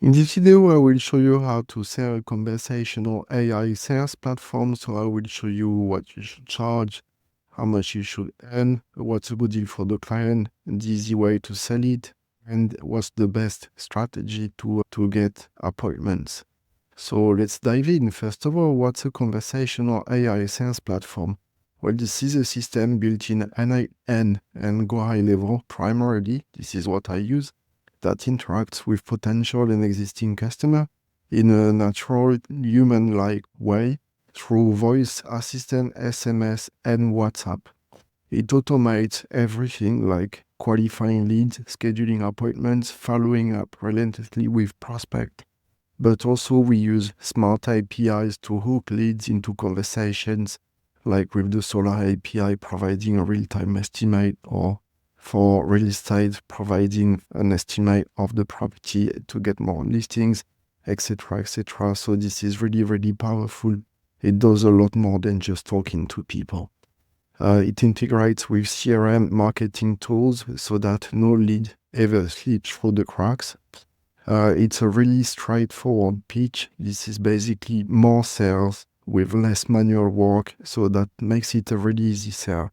In this video, I will show you how to sell a conversational AI sales platform. So I will show you what you should charge, how much you should earn, what's a good deal for the client, the easy way to sell it, and what's the best strategy to get appointments. So let's dive in. First of all, what's a conversational AI sales platform? Well, this is a system built in NIN and Go High Level primarily. This is what I use, that interacts with potential and existing customer in a natural, human-like way through voice assistant, SMS, and WhatsApp. It automates everything like qualifying leads, scheduling appointments, following up relentlessly with prospect. But also we use smart APIs to hook leads into conversations, like with the Solar API providing a real-time estimate, or for real estate providing an estimate of the property to get more listings, etc., etc. So this is really, really powerful. It does a lot more than just talking to people. It integrates with CRM marketing tools so that no lead ever slips through the cracks. It's a really straightforward pitch. This is basically more sales with less manual work, so that makes it a really easy sell.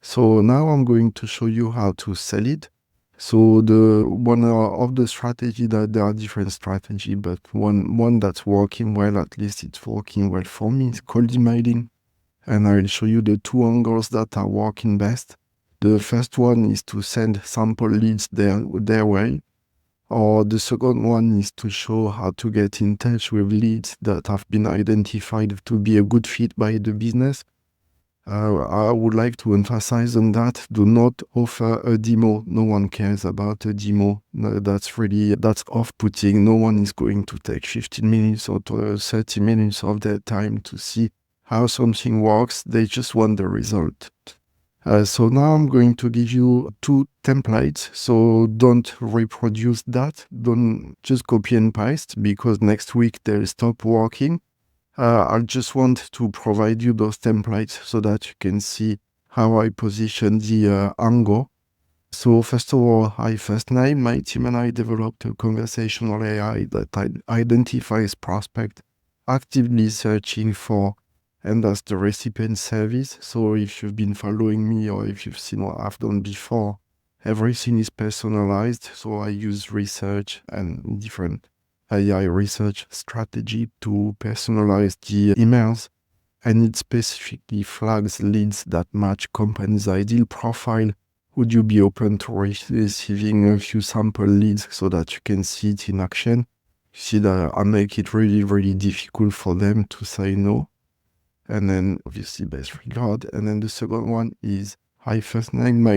So now I'm going to show you how to sell it. So the one of the strategy, that there are different strategy, but one that's working well, at least it's working well for me, is cold emailing. And I will show you the two angles that are working best. The first one is to send sample leads their way. Or the second one is to show how to get in touch with leads that have been identified to be a good fit by the business. I would like to emphasize on that. Do not offer a demo. No one cares about a demo. No, that's off-putting. No one is going to take 15 minutes or 30 minutes of their time to see how something works. They just want the result. So now I'm going to give you two templates. So don't reproduce that. Don't just copy and paste, because next week they'll stop working. I just want to provide you those templates so that you can see how I position the angle. So first of all, my team and I developed a conversational AI that identifies prospect actively searching for, and that's the recipient service. So if you've been following me, or if you've seen what I've done before, everything is personalized. So I use research and different AI research strategy to personalize the emails, and it specifically flags leads that match company's ideal profile. Would you be open to receiving a few sample leads so that you can see it in action? You see that I make it really, really difficult for them to say no. And then obviously best regard. And then the second one is my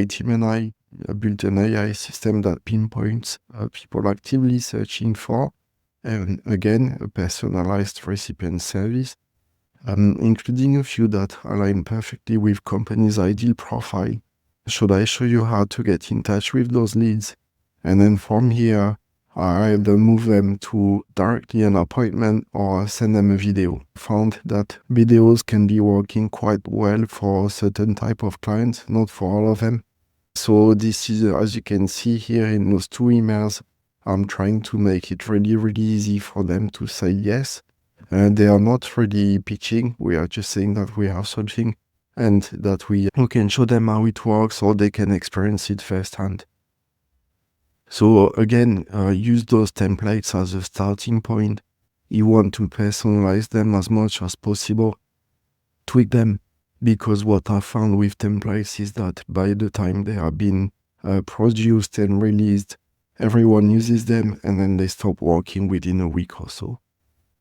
team and I built an AI system that pinpoints people actively searching for, and again, a personalized recipient service, including a few that align perfectly with company's ideal profile. Should I show you how to get in touch with those leads? And then from here, I either move them to directly an appointment or send them a video. Found that videos can be working quite well for a certain type of clients, not for all of them. So this is, as you can see here in those two emails, I'm trying to make it really, really easy for them to say yes. They are not really pitching. We are just saying that we have something and that we can show them how it works, or they can experience it firsthand. So again, use those templates as a starting point. You want to personalize them as much as possible. Tweak them, because what I found with templates is that by the time they are being produced and released, everyone uses them and then they stop working within a week or so.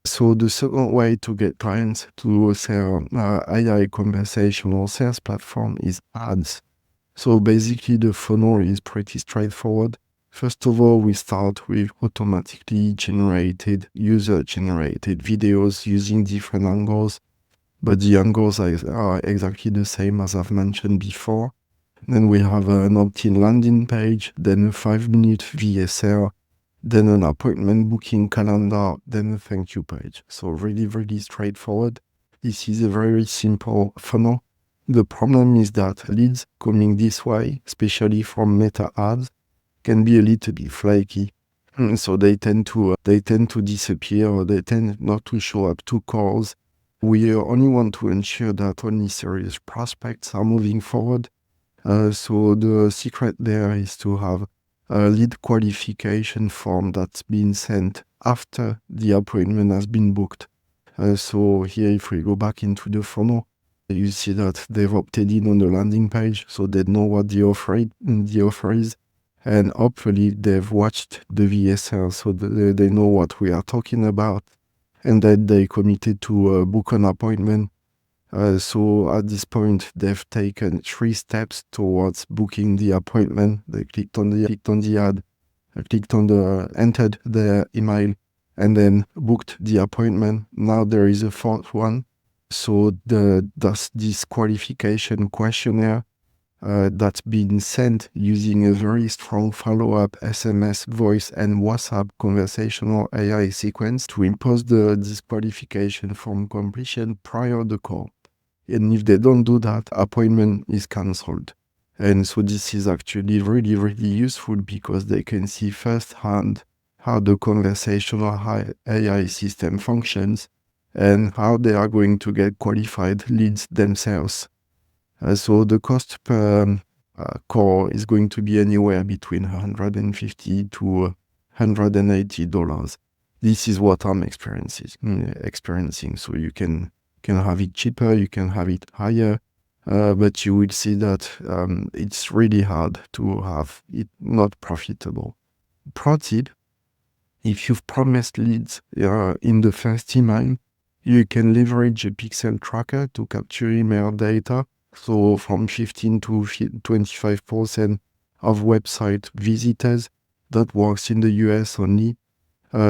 So the second way to get clients to sell AI conversational sales platform is ads. So basically the funnel is pretty straightforward. First of all, we start with automatically generated, user-generated videos using different angles, but the angles are exactly the same as I've mentioned before. Then we have an opt-in landing page, then a 5-minute VSL, then an appointment booking calendar, then a thank you page. So really, really straightforward. This is a very simple funnel. The problem is that leads coming this way, especially from meta ads, can be a little bit flaky. So they tend to disappear, or they tend not to show up to calls. We only want to ensure that only serious prospects are moving forward. So the secret there is to have a lead qualification form that's been sent after the appointment has been booked. So here, if we go back into the funnel, you see that they've opted in on the landing page, so they know what the offer is, and hopefully they've watched the VSL, so they know what we are talking about, and then they committed to book an appointment. So at this point, they've taken 3 steps towards booking the appointment. They clicked on the ad, clicked on entered their email, and then booked the appointment. Now there is a fourth one. So that's this qualification questionnaire that's been sent using a very strong follow-up SMS, voice, and WhatsApp conversational AI sequence to impose the disqualification from completion prior to the call. And if they don't do that, appointment is cancelled. And so this is actually really, really useful because they can see firsthand how the conversational AI system functions and how they are going to get qualified leads themselves. So the cost per call is going to be anywhere between $150 to $180. This is what I'm experiencing. So you can have it cheaper, you can have it higher, but you will see that it's really hard to have it not profitable. Pro tip, if you've promised leads in the first email, you can leverage a pixel tracker to capture email data. So from 15 to 25% of website visitors, that works in the US only.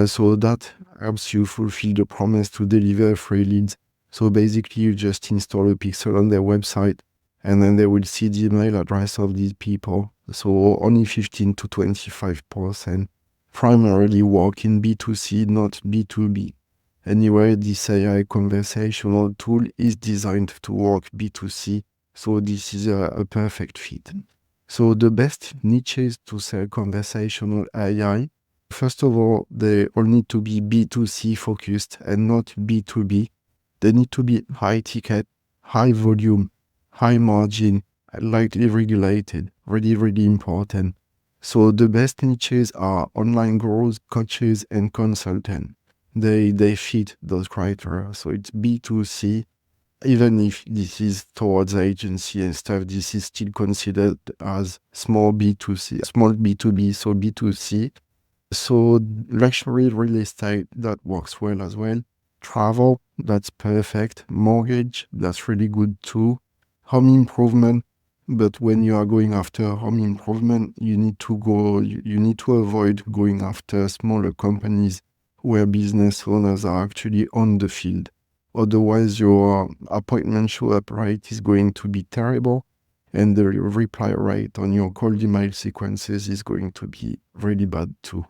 So that helps you fulfill the promise to deliver free leads. So basically, you just install a pixel on their website, and then they will see the email address of these people. So only 15 to 25% primarily work in B2C, not B2B. Anyway, this AI conversational tool is designed to work B2C, so this is a perfect fit. So the best niches to sell conversational AI, first of all, they all need to be B2C focused and not B2B. They need to be high ticket, high volume, high margin, and lightly regulated. Really, really important. So the best niches are online gurus, coaches, and consultants. They fit those criteria. So it's B2C. Even if this is towards agency and stuff, this is still considered as small B2C, small B2B, so B2C. So luxury real estate, that works well as well. Travel, that's perfect. Mortgage, that's really good too. Home improvement, but when you are going after home improvement, you need to avoid going after smaller companies where business owners are actually on the field. Otherwise, your appointment show-up rate is going to be terrible, and the reply rate on your cold email sequences is going to be really bad too.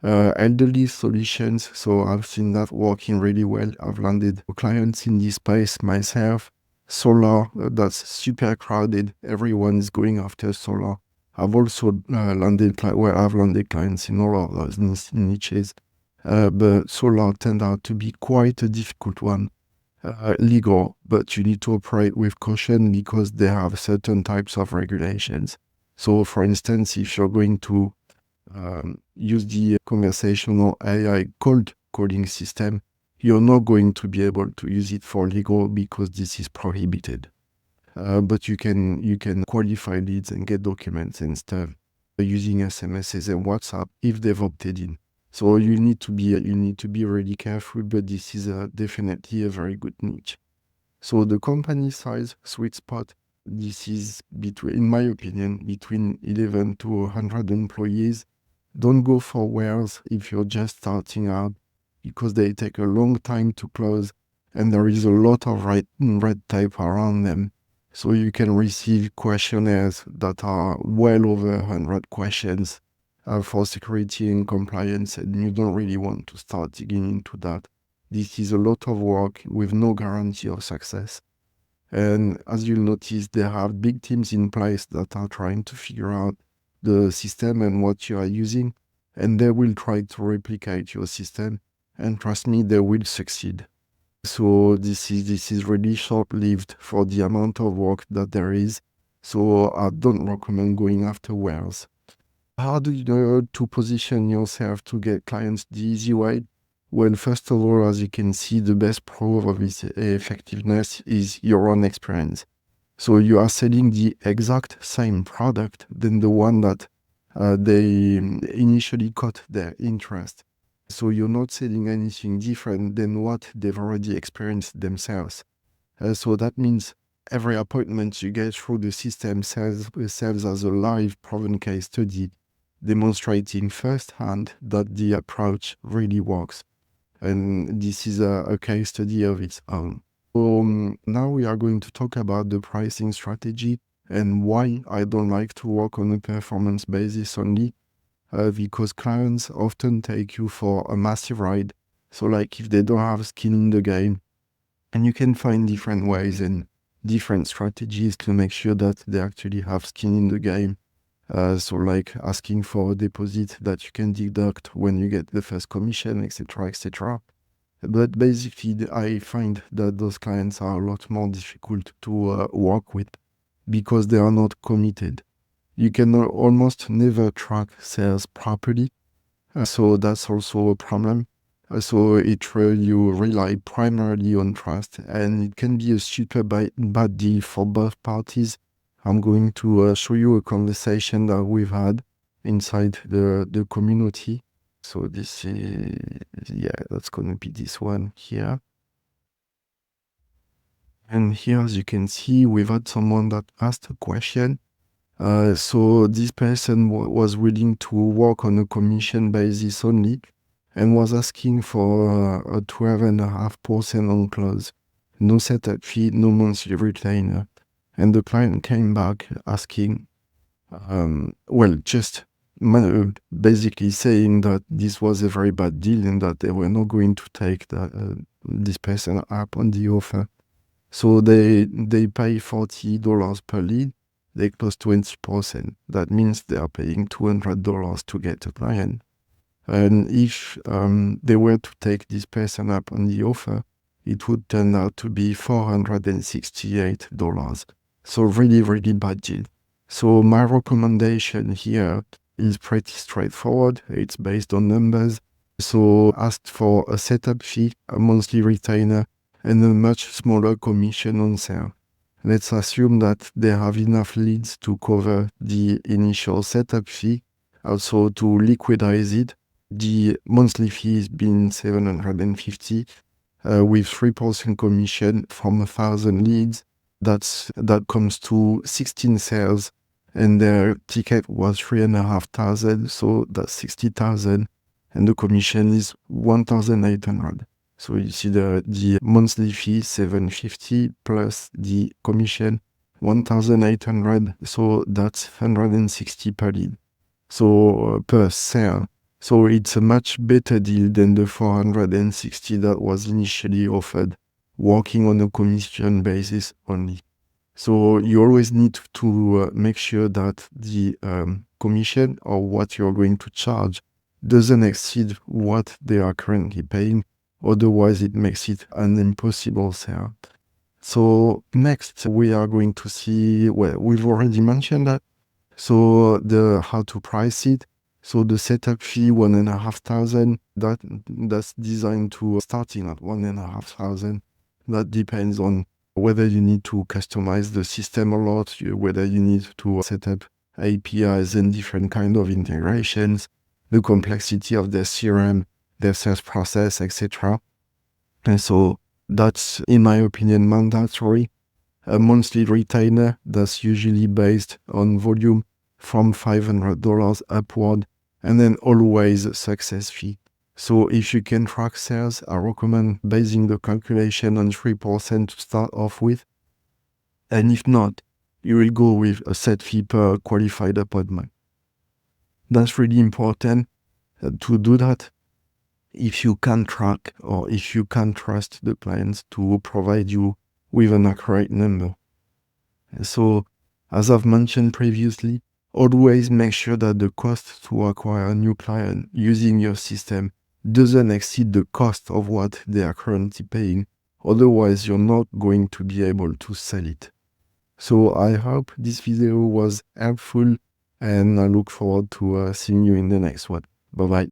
Elderly solutions, so I've seen that working really well. I've landed clients in this space myself. Solar, that's super crowded. Everyone is going after solar. I've also landed clients in all of those niches. But solar turned out to be quite a difficult one. Legal, but you need to operate with caution because they have certain types of regulations. So, for instance, if you're going to use the conversational AI cold coding system, you're not going to be able to use it for legal because this is prohibited. But you can qualify leads and get documents and stuff using SMSs and WhatsApp if they've opted in. So you need to be really careful, but this is definitely a very good niche. So the company size sweet spot, this is in my opinion, between 11 to 100 employees. Don't go for wares if you're just starting out because they take a long time to close and there is a lot of red tape around them. So you can receive questionnaires that are well over 100 questions for security and compliance, and you don't really want to start digging into that. This is a lot of work with no guarantee of success. And as you'll notice, they have big teams in place that are trying to figure out the system and what you are using. and they will try to replicate your system, and trust me, they will succeed. So this is really short-lived for the amount of work that there is. So I don't recommend going afterwards. How do you know to position yourself to get clients the easy way? Well, first of all, as you can see, the best proof of its effectiveness is your own experience. So you are selling the exact same product than the one that they initially caught their interest. So you're not selling anything different than what they've already experienced themselves. So that means every appointment you get through the system serves as a live proven case study, demonstrating firsthand that the approach really works. And this is a case study of its own. Now we are going to talk about the pricing strategy and why I don't like to work on a performance basis only, because clients often take you for a massive ride. So like if they don't have skin in the game, and you can find different ways and different strategies to make sure that they actually have skin in the game. So like asking for a deposit that you can deduct when you get the first commission, etc., etc. But basically, I find that those clients are a lot more difficult to work with because they are not committed. You can almost never track sales properly, so that's also a problem. So you rely primarily on trust, and it can be a super bad deal for both parties. I'm going to show you a conversation that we've had inside the community. So this is, yeah, that's going to be this one here. And here, as you can see, we've had someone that asked a question. So this person was willing to work on a commission basis only and was asking for a 12.5% on close. No setup fee, no monthly retainer. And the client came back asking, just basically saying that this was a very bad deal and that they were not going to take this person up on the offer. So they pay $40 per lead. They close 20%. That means they are paying $200 to get a client. And if they were to take this person up on the offer, it would turn out to be $468. So really, really bad deal. So my recommendation here is pretty straightforward. It's based on numbers. So ask for a setup fee, a monthly retainer, and a much smaller commission on sale. Let's assume that they have enough leads to cover the initial setup fee, also to liquidize it. The monthly fee is being $750 with 3% commission from 1,000 leads. That comes to 16 sales, and their ticket was 3,500, so that's 60,000, and the commission is 1,800. So you see the monthly fee, $750 plus the commission, 1,800. So that's 160 per lead. So per sale. So it's a much better deal than the 460 that was initially offered, working on a commission basis only. So you always need to make sure that the commission or what you're going to charge doesn't exceed what they are currently paying. Otherwise, it makes it an impossible sale. So next, we are going to see, well, we've already mentioned that. So how to price it. So the setup fee, 1,500, that's designed to starting at 1,500. That depends on whether you need to customize the system a lot, whether you need to set up APIs and different kind of integrations, the complexity of their CRM, their sales process, etc. And so that's, in my opinion, mandatory. A monthly retainer that's usually based on volume from $500 upward, and then always a success fee. So if you can track sales, I recommend basing the calculation on 3% to start off with. And if not, you will go with a set fee per qualified appointment. That's really important to do that. If you can track or if you can trust the clients to provide you with an accurate number. So, as I've mentioned previously, Always make sure that the cost to acquire a new client using your system doesn't exceed the cost of what they are currently paying. Otherwise, you're not going to be able to sell it. So I hope this video was helpful, and I look forward to seeing you in the next one. Bye bye.